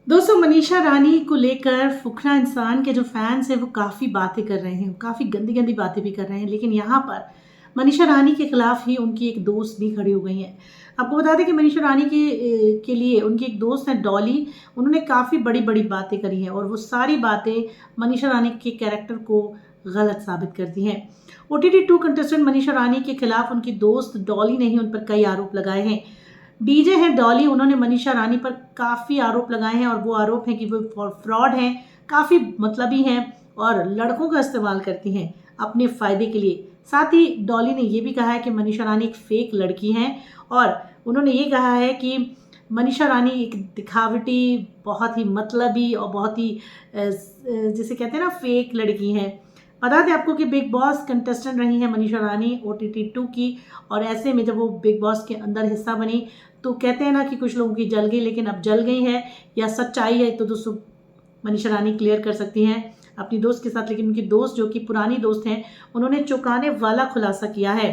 दोस्तों, मनीषा रानी को लेकर फुकरा इंसान के जो फैंस हैं वो काफ़ी बातें कर रहे हैं, काफ़ी गंदी गंदी बातें भी कर रहे हैं। लेकिन यहाँ पर मनीषा रानी के खिलाफ ही उनकी एक दोस्त भी खड़ी हो गई है। आपको बता दें कि मनीषा रानी के लिए उनकी एक दोस्त है डॉली। उन्होंने काफ़ी बड़ी बड़ी बातें करी हैं और वो सारी बातें मनीषा रानी के कैरेक्टर को गलत साबित करती हैं। OTT 2 कंटेस्टेंट मनीषा रानी के खिलाफ उनकी दोस्त डॉली ने ही उन पर कई आरोप लगाए हैं। डीजे हैं डॉली, उन्होंने मनीषा रानी पर काफ़ी आरोप लगाए हैं और वो आरोप हैं कि वो फ्रॉड हैं, काफ़ी मतलबी हैं और लड़कों का इस्तेमाल करती हैं अपने फ़ायदे के लिए। साथ ही डॉली ने ये भी कहा है कि मनीषा रानी एक फ़ेक लड़की हैं और उन्होंने ये कहा है कि मनीषा रानी एक दिखावटी, बहुत ही मतलबी और बहुत ही जिसे कहते हैं ना फ़ेक लड़की हैं। बता दें आपको कि बिग बॉस कंटेस्टेंट रही हैं मनीषा रानी OTT 2 की, और ऐसे में जब वो बिग बॉस के अंदर हिस्सा बनी तो कहते हैं ना कि कुछ लोगों की जल गई, लेकिन अब जल गई है या सच्चाई है तो दोस्तों मनीषा रानी क्लियर कर सकती हैं अपनी दोस्त के साथ। लेकिन उनकी दोस्त जो कि पुरानी दोस्त हैं, उन्होंने चौंकाने वाला खुलासा किया है।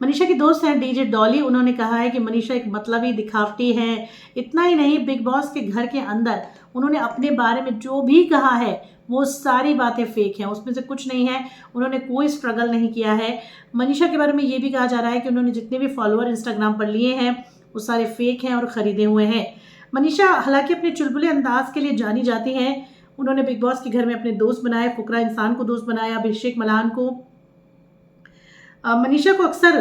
मनीषा की दोस्त हैं डीजे डॉली, उन्होंने कहा है कि मनीषा एक मतलबी दिखावटी है। इतना ही नहीं, बिग बॉस के घर के अंदर उन्होंने अपने बारे में जो भी कहा है वो सारी बातें फेक हैं, उसमें से कुछ नहीं है। उन्होंने कोई स्ट्रगल नहीं किया है। मनीषा के बारे में ये भी कहा जा रहा है कि उन्होंने जितने भी फॉलोअर इंस्टाग्राम पर लिए हैं वो सारे फेक हैं और ख़रीदे हुए हैं। मनीषा हालांकि अपने चुलबुले अंदाज के लिए जानी जाती हैं। उन्होंने बिग बॉस के घर में अपने दोस्त बनाए, फुकरा इंसान को दोस्त बनाया, अभिषेक मलान को। मनीषा को अक्सर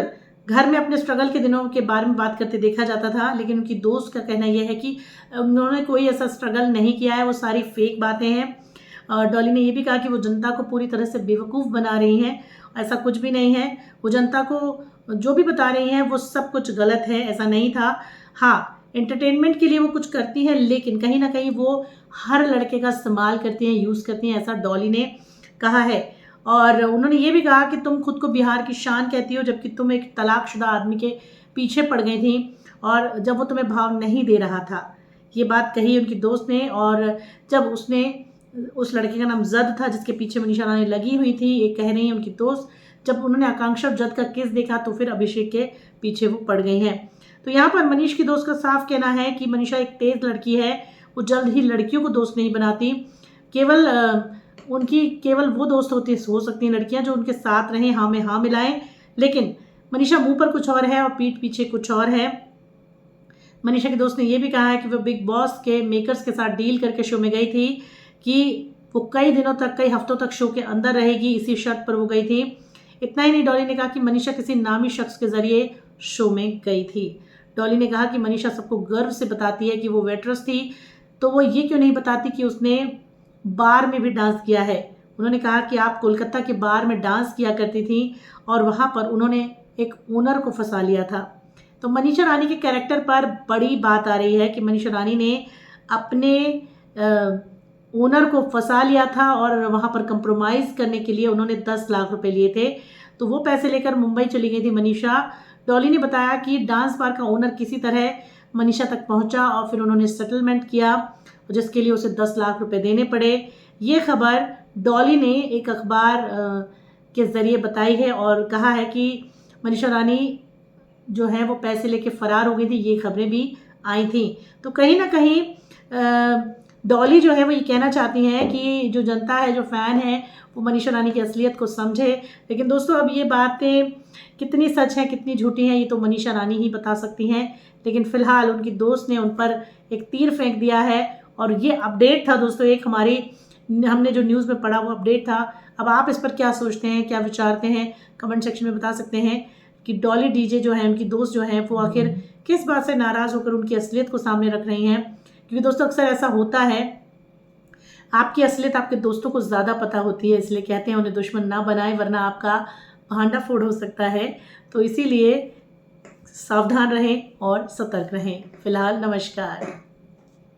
घर में अपने स्ट्रगल के दिनों के बारे में बात करते देखा जाता था, लेकिन उनकी दोस्त का कहना यह है कि उन्होंने कोई ऐसा स्ट्रगल नहीं किया है, वो सारी फेक बातें हैं। डॉली ने यह भी कहा कि वो जनता को पूरी तरह से बेवकूफ़ बना रही हैं, ऐसा कुछ भी नहीं है। वो जनता को जो भी बता रही हैं वो सब कुछ गलत है, ऐसा नहीं था। हाँ, एंटरटेनमेंट के लिए वो कुछ करती हैं, लेकिन कहीं ना कहीं वो हर लड़के का इस्तेमाल करती हैं, यूज़ करती हैं, ऐसा डॉली ने कहा है। और उन्होंने ये भी कहा कि तुम खुद को बिहार की शान कहती हो, जबकि तुम एक तलाकशुदा आदमी के पीछे पड़ गई थी और जब वो तुम्हें भाव नहीं दे रहा था। ये बात कही उनकी दोस्त ने। और जब उसने, उस लड़के का नाम जद था जिसके पीछे मनीषा रानी लगी हुई थी, ये कह रही है उनकी दोस्त, जब उन्होंने आकांक्षा और जद का किस देखा तो फिर अभिषेक के पीछे वो पड़ गई हैं। तो यहाँ पर मनीष की दोस्त का साफ कहना है कि मनीषा एक तेज़ लड़की है, वो जल्द ही लड़कियों को दोस्त नहीं बनाती। उनकी केवल वो दोस्त हो सकती हैं लड़कियां जो उनके साथ रहें, हाँ में हाँ मिलाएं। लेकिन मनीषा मुंह पर कुछ और है और पीठ पीछे कुछ और है। मनीषा की दोस्त ने यह भी कहा है कि वो बिग बॉस के मेकर्स के साथ डील करके शो में गई थी कि वो कई दिनों तक, कई हफ्तों तक शो के अंदर रहेगी, इसी शर्त पर वो गई थी। इतना ही नहीं, डॉली ने कहा कि मनीषा किसी नामी शख्स के जरिए शो में गई थी। डॉली ने कहा कि मनीषा सबको गर्व से बताती है कि वो वेट्रेस थी, तो वो ये क्यों नहीं बताती कि उसने बार में भी डांस किया है। उन्होंने कहा कि आप कोलकाता के बार में डांस किया करती थी और वहाँ पर उन्होंने एक ओनर को फंसा लिया था। तो मनीषा रानी के कैरेक्टर पर बड़ी बात आ रही है कि मनीषा रानी ने अपने ओनर को फंसा लिया था और वहाँ पर कंप्रोमाइज़ करने के लिए उन्होंने 10 लाख रुपए लिए थे। तो वो पैसे लेकर मुंबई चली गई थी मनीषा। डॉली ने बताया कि डांस बार का ओनर किसी तरह मनीषा तक पहुँचा और फिर उन्होंने सेटलमेंट किया, जिसके लिए उसे 10 लाख रुपए देने पड़े। ये खबर डॉली ने एक अखबार के ज़रिए बताई है और कहा है कि मनीषा रानी जो है वो पैसे लेके फ़रार हो गई थी, ये खबरें भी आई थी। तो कहीं ना कहीं डॉली जो है वो ये कहना चाहती हैं कि जो जनता है, जो फ़ैन है, वो मनीषा रानी की असलियत को समझे। लेकिन दोस्तों, अब ये बातें कितनी सच हैं कितनी झूठी हैं ये तो मनीषा रानी ही बता सकती हैं। लेकिन फ़िलहाल उनकी दोस्त ने उन पर एक तीर फेंक दिया है और ये अपडेट था दोस्तों, एक हमने जो न्यूज़ में पढ़ा वो अपडेट था। अब आप इस पर क्या सोचते हैं, क्या विचारते हैं, कमेंट सेक्शन में बता सकते हैं कि डॉली डीजे जो है, उनकी दोस्त जो है, वो आखिर किस बात से नाराज़ होकर उनकी असलियत को सामने रख रही हैं। क्योंकि दोस्तों अक्सर ऐसा होता है, आपकी असलियत आपके दोस्तों को ज़्यादा पता होती है, इसलिए कहते हैं उन्हें दुश्मन ना बनाएं वरना आपका भांडा फोड़ हो सकता है। तो इसीलिए सावधान रहें और सतर्क रहें। फिलहाल नमस्कार।